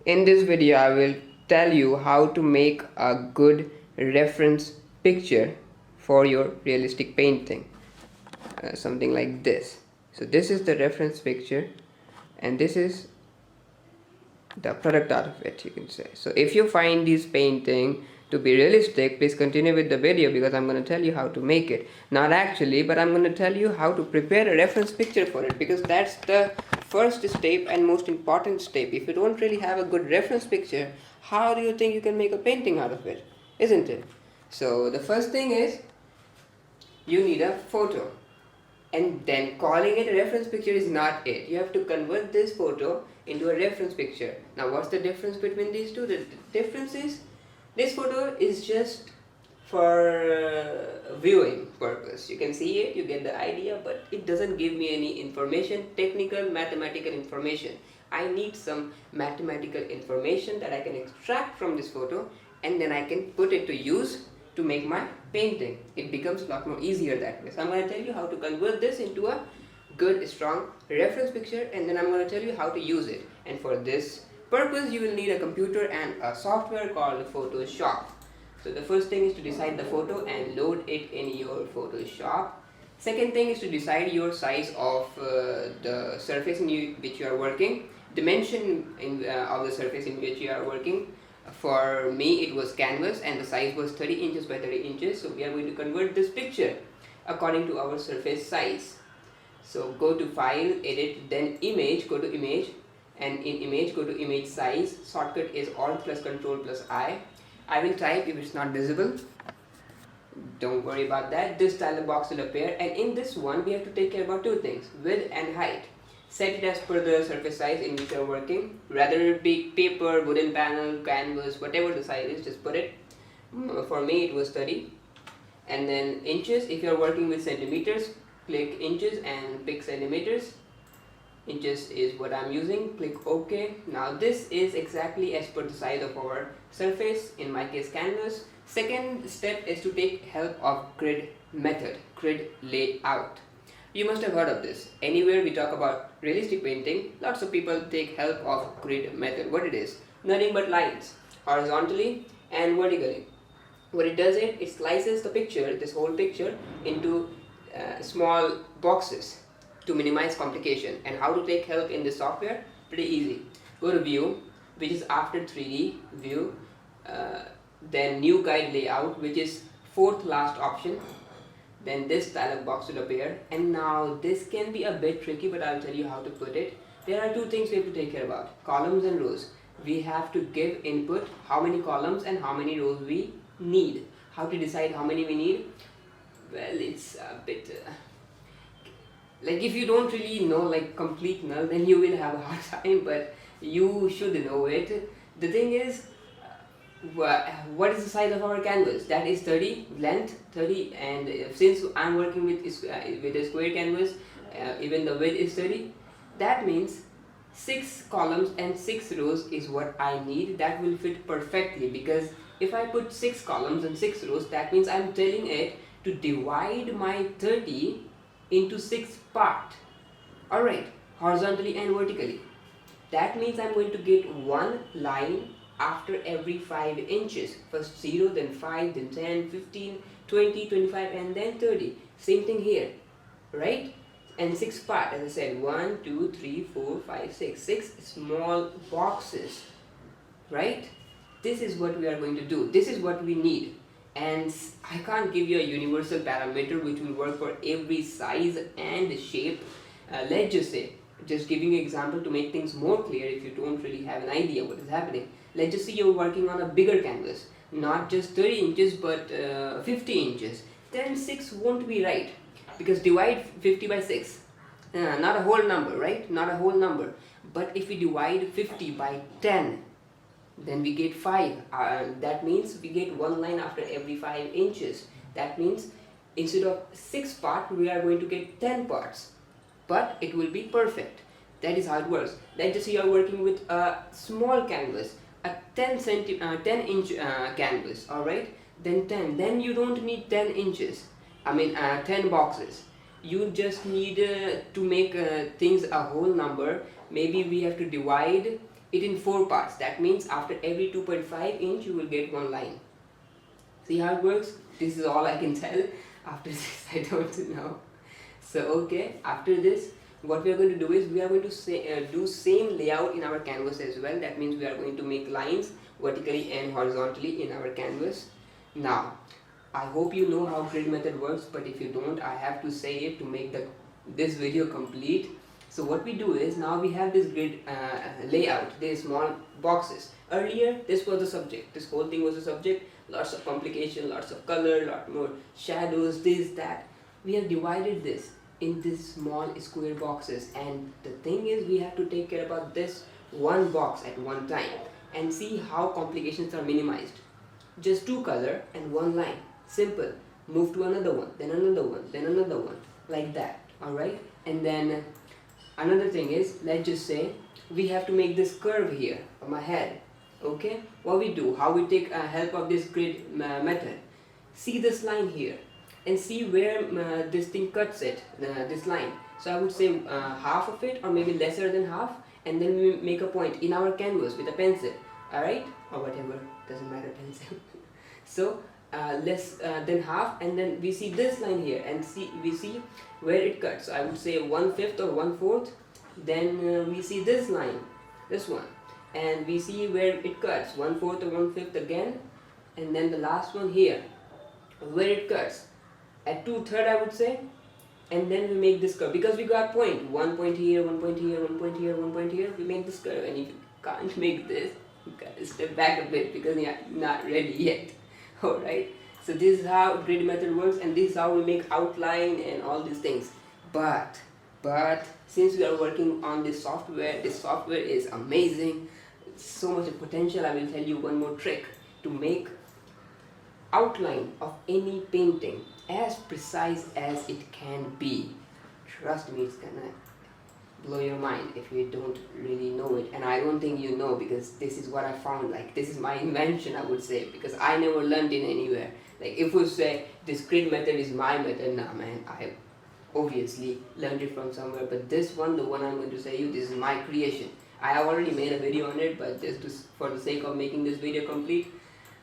In this video, I will tell you how to make a good reference picture for your realistic painting. Something like this. So this is the reference picture and this is the product out of it, you can say. So if you find this painting to be realistic, please continue with the video because I'm going to tell you how to make it. Not actually, but I'm going to tell you how to prepare a reference picture for it, because that's the first step and most important step. If you don't really have a good reference picture, how do you think you can make a painting out of it? Isn't it? So the first thing is you need a photo. And then calling it a reference picture is not it. You have to convert this photo into a reference picture. Now what's the difference between these two? The difference is this photo is just for viewing purpose. You can see it, you get the idea, but it doesn't give me any information, technical, mathematical information. I need some mathematical information that I can extract from this photo and then I can put it to use to make my painting. It becomes a lot more easier that way. So I'm going to tell you how to convert this into a good, strong reference picture, and then I'm going to tell you how to use it. And for this purpose, you will need a computer and a software called Photoshop. So the first thing is to decide the photo and load it in your Photoshop. Second thing is to decide your size of the surface in which you are working, dimension of the surface in which you are working. For me it was canvas and the size was 30 inches by 30 inches, so we are going to convert this picture according to our surface size. So go to file, edit, then image, go to image, and in image go to image size. Shortcut is alt plus control plus I. I will type if it's not visible, don't worry about that. This dialog box will appear, and in this one we have to take care about two things: width and height. Set it as per the surface size in which you are working, rather it be paper, wooden panel, canvas, whatever the size is, just put it. For me it was 30. And then inches, if you are working with centimeters, click inches and pick centimeters. Inches is what I'm using, click OK. Now this is exactly as per the size of our surface, in my case canvas. Second step is to take help of grid method, grid layout. You must have heard of this. Anywhere we talk about realistic painting, lots of people take help of grid method. What it is? Nothing but lines, horizontally and vertically. What it does, it slices the picture, this whole picture, into small boxes to minimize complication. And how to take help in this software? Pretty easy. Go to view, which is after 3D view, then new guide layout, which is fourth last option. Then this dialog box will appear, and now this can be a bit tricky, but I'll tell you how to put it. There are two things we have to take care about: columns and rows. We have to give input how many columns and how many rows we need. How to decide how many we need? Well, it's a bit like if you don't really know like complete null, then you will have a hard time, but you should know it. The thing is, what is the size of our canvas? That is 30, length 30, and since I'm working with a square canvas, even the width is 30. That means 6 columns and 6 rows is what I need. That will fit perfectly, because if I put 6 columns and 6 rows, that means I'm telling it to divide my 30 into 6 parts. Alright, horizontally and vertically. That means I'm going to get one line after every 5 inches. First 0, then 5, then 10, 15, 20, 25, and then 30. Same thing here, right? And 6 parts, as I said, 1, 2, 3, 4, 5, 6. 6 small boxes, right? This is what we are going to do. This is what we need. And I can't give you a universal parameter which will work for every size and shape. Let's just say, just giving you an example to make things more clear if you don't really have an idea what is happening. Let's just say you're working on a bigger canvas, not just 30 inches but 50 inches. Then 6 won't be right, because divide 50 by 6. Not a whole number, right? Not a whole number. But if we divide 50 by 10, then we get 5. That means we get one line after every 5 inches. That means instead of 6 parts, we are going to get 10 parts. But it will be perfect. That is how it works. Let's just say you are working with a small canvas, a 10 inch canvas, alright? Then 10. Then you don't need 10 inches. 10 boxes. You just need to make things a whole number. Maybe we have to divide it in 4 parts. That means after every 2.5 inch you will get one line. See how it works? This is all I can tell. After this I don't know. So okay, after this what we are going to do is we are going to do same layout in our canvas as well. That means we are going to make lines vertically and horizontally in our canvas. Now I hope you know how grid method works, but if you don't, I have to say it to make this video complete. So what we do is, now we have this grid layout, these small boxes. Earlier this was the subject, this whole thing was the subject, lots of complication, lots of color, lot more shadows, this, that. We have divided this in these small square boxes, and the thing is we have to take care about this one box at one time and see how complications are minimized. Just 2 color and 1 line, simple. Move to another one, then another one, then another one, like that. Alright, and then another thing is, let's just say we have to make this curve here of my head. Okay, what we do, how we take help of this grid method. See this line here and see where this thing cuts it, this line. So I would say half of it, or maybe lesser than half, and then we make a point in our canvas with a pencil. Alright, or whatever, doesn't matter, pencil. So less than half, and then we see this line here, and we see where it cuts. So I would say 1/5 or 1/4. Then we see this line, this one, and we see where it cuts, 1/4 or 1/5 again, and then the last one here, where it cuts at 2/3 I would say, and then we make this curve because we got point, 1 point here, 1 point here, 1 point here, 1 point here. We make this curve, and if you can't make this, you gotta step back a bit because you're not ready yet. Alright, so this is how grid method works, and this is how we make outline and all these things. But since we are working on this software is amazing, so much potential. I will tell you one more trick to make outline of any painting as precise as it can be. Trust me, it's gonna blow your mind if you don't really know it, and I don't think you know, because this is what I found. Like, this is my invention, I would say, because I never learned it anywhere. Like, if we say this grid method is my method, nah man, I obviously learned it from somewhere, but this one, the one I'm going to say you, this is my creation. I have already made a video on it, but just for the sake of making this video complete,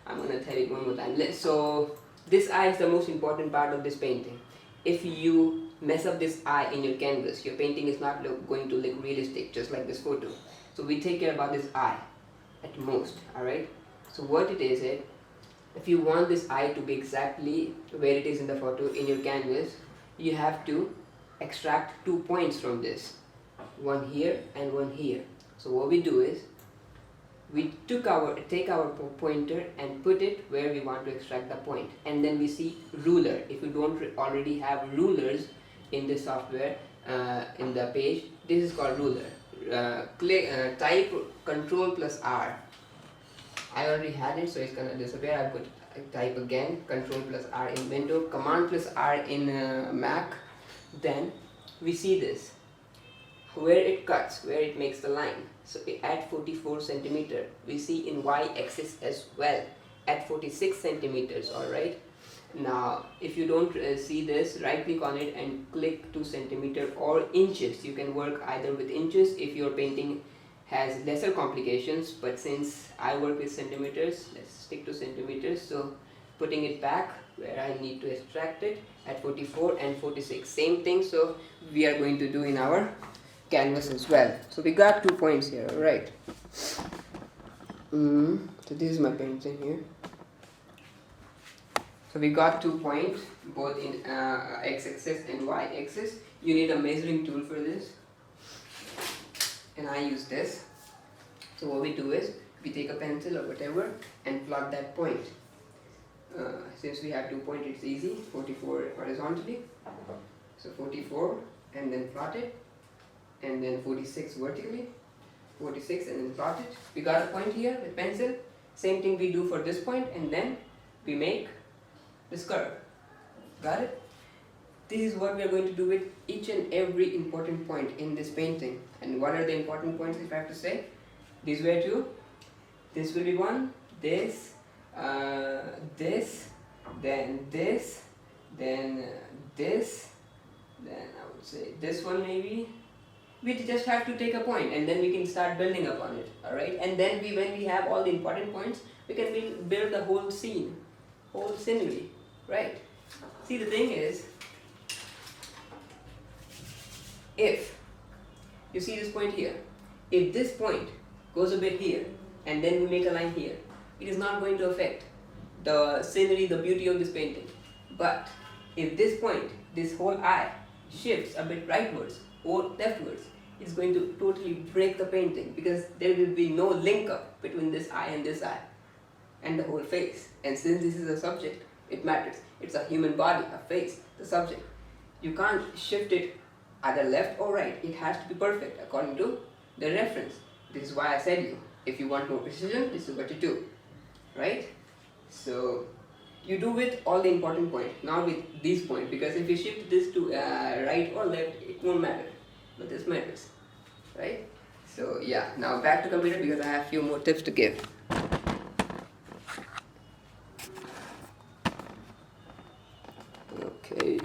I'm going to tell it one more time. So this eye is the most important part of this painting. If you mess up this eye in your canvas, your painting is not going to look realistic, just like this photo. So we take care about this eye at most. Alright, so what it is, if you want this eye to be exactly where it is in the photo in your canvas, you have to extract 2 points from this, one here and one here. So what we do is, we take our pointer and put it where we want to extract the point, and then we see ruler. If you don't already have rulers in the software, in the page, this is called ruler. Type Control plus R. I already had it, so it's gonna disappear. I type again, Control plus R in Windows, Command plus R in Mac. Then we see this, where it cuts, where it makes the line. So at 44 centimeter, we see in y-axis as well at 46 centimeters. Alright, now if you don't see this, right click on it and click to centimeter or inches. You can work either with inches if your painting has lesser complications, but since I work with centimeters, let's stick to centimeters. So putting it back where I need to extract it at 44 and 46, same thing. So we are going to do in our canvas as well. So we got 2 points here. All right, so this is my painting here. So we got 2 points both in x-axis and y-axis. You need a measuring tool for this, and I use this. So what we do is, we take a pencil or whatever and plot that point. Since we have 2 points, it's easy. 44 horizontally, so 44, and then plot it, and then 46 vertically, 46, and then plot it. We got a point here with pencil. Same thing we do for this point, and then we make this curve. Got it? This is what we are going to do with each and every important point in this painting. And what are the important points, if I have to say? These were 2. This will be 1. This, this, then this, then this, then I would say this one maybe, we just have to take a point and then we can start building upon it. Alright, and then when we have all the important points, we can build the whole scene, whole scenery, right? See, the thing is, if you see this point here, if this point goes a bit here and then we make a line here, it is not going to affect the scenery, the beauty of this painting. But if this point, this whole eye shifts a bit rightwards or leftwards, it's going to totally break the painting, because there will be no link up between this eye and the whole face. And since this is a subject, it matters. It's a human body, a face, the subject. You can't shift it either left or right. It has to be perfect according to the reference. This is why I said you, if you want more precision, this is what you do, right? So you do with all the important points, not with these points, because if you shift this to right or left, it won't matter, but this matters, right? So yeah, now back to computer, because I have a few more tips to give. Okay,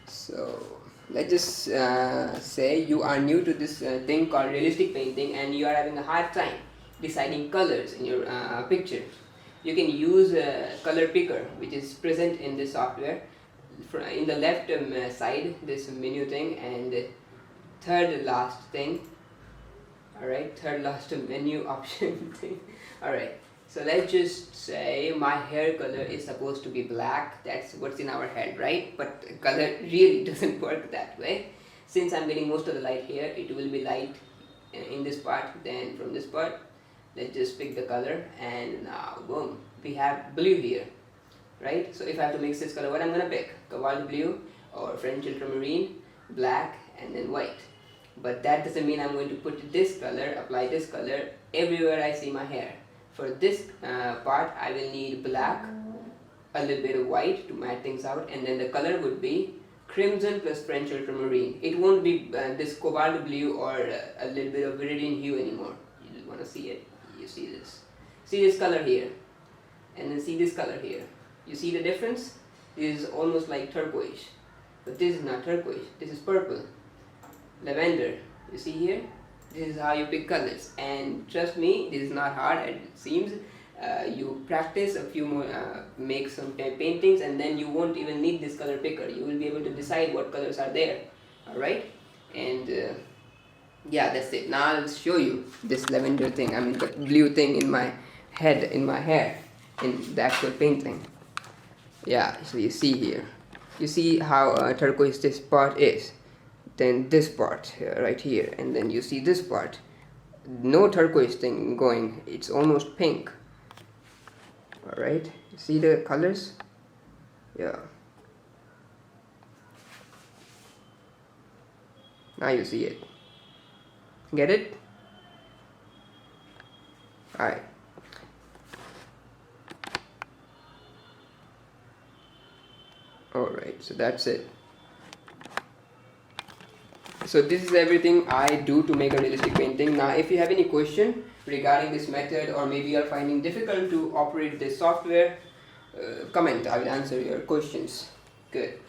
so let's just say you are new to this thing called realistic painting and you are having a hard time deciding colors in your picture. You can use a color picker, which is present in this software. In the left side, this menu thing, and third last thing, alright, third last menu option thing. Alright, so let's just say my hair color is supposed to be black. That's what's in our head, right? But color really doesn't work that way. Since I'm getting most of the light here, it will be light in this part. Then from this part, let's just pick the color, and now boom, we have blue here, right? So if I have to mix this color, what I'm gonna pick? Cobalt blue or French ultramarine, black, and then white. But that doesn't mean I'm going to put this color, apply this color everywhere I see my hair. For this part, I will need black, a little bit of white to match things out, and then the color would be crimson plus French ultramarine. It won't be this cobalt blue or a little bit of viridian hue anymore. You just want to see it. You see this color here, and then see this color here. You see the difference? This is almost like turquoise, but this is not turquoise. This is purple, lavender. You see here? This is how you pick colors, and trust me, this is not hard as it seems. You practice a few more, make some paintings, and then you won't even need this color picker. You will be able to decide what colors are there. Alright, and yeah, that's it. Now I'll show you this lavender thing, I mean the blue thing in my head, in my hair, in the actual painting. Yeah, so you see here, you see how turquoise this part is, then this part here, right here, and then you see this part, no turquoise thing going, it's almost pink. Alright, you see the colors? Yeah, now you see it. Get it? Alright. Alright, so that's it. So this is everything I do to make a realistic painting. Now if you have any question regarding this method, or maybe you are finding difficult to operate this software, comment. I will answer your questions. Good.